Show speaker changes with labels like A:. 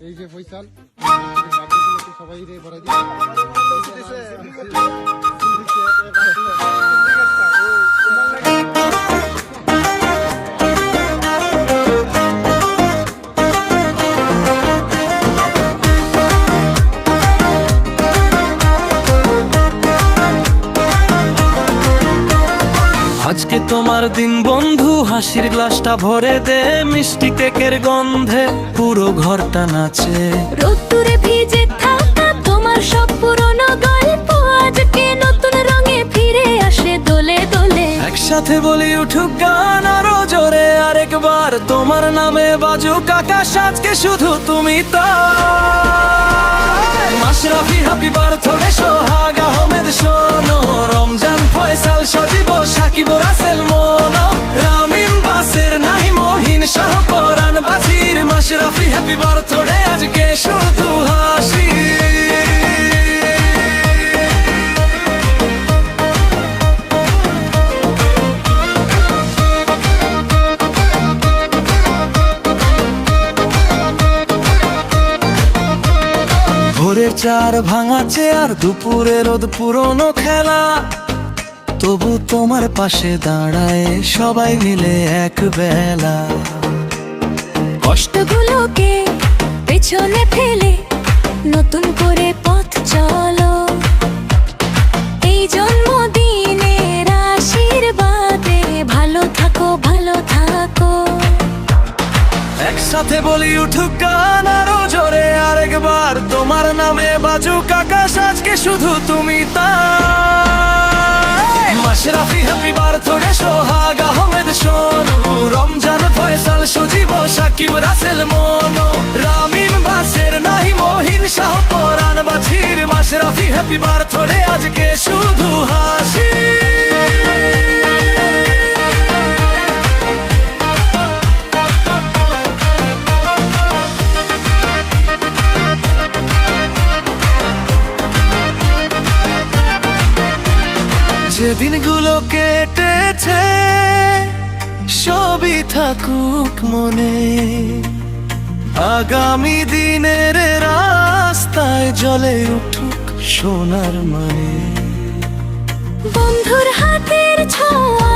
A: এই যে ফয়সাল সবাই রে ভরা
B: আজকে তোমার দিন বন্ধু, হাসির গ্লাসটা ভরে দে, মিষ্টি কেকের গন্ধে পুরো ঘরটা নাচে।
C: রোদ্দুরে ভিজে থাকা তোমার সব পুরনো গল্প আজকে নতুন রঙে ফিরে আসে দোলে দোলে।
B: একসাথে বলি উঠুক গান আরো জোরে, আরেকবার তোমার নামে বাজুক আকাশ, আজকে শুধু তুমি তাই। মাশরাফি হ্যাপি বার্থডে, সোহাগ আহমেদ শোনো, রমজান ফয়সাল সজীব সাকিব রাসেল মনো, রামিম বাসের নাই মহিন শাহ কোরআন বাজির। মাশরাফি হ্যাপি বার্থডে, আজকে শুধু হাসি। ভোরের চার ভাঙাচ্ছে আর দুপুরে রোদ পুরনো খেলা, তবু তোমার পাশে দাঁড়ায় সবাই মিলে এক বেলা।
C: কষ্টগুলোকে পেছনে ফেলে নতুন করে পথ চলো, এই জন্মদিনের আশীর্বাদে ভালো থাকো ভালো থাকো।
B: একসাথে বলি উঠুক গান আরো জোরে, আরেকবার তোমার নামে বাজুক আকাশ, আজকে শুধু তুমি তাই। মাশরাফি হ্যাপি বার্থডে, সোহাগ আহমেদ শোনো, রমজান ফয়সাল সজীব সাকিব রাসেল মনো, রামিম বাসের নাই মহিন শাহ কোরআন বাজির। মাশরাফি হ্যাপি বার্থডে, আজকে শুধু হাসি। যে দিনগুলো কেটেছে সবই থাকুক মনে, আগামী দিনের রাস্তায় জ্বলে উঠুক সোনার মানে।
C: বন্ধুর হাতের ছোঁয়া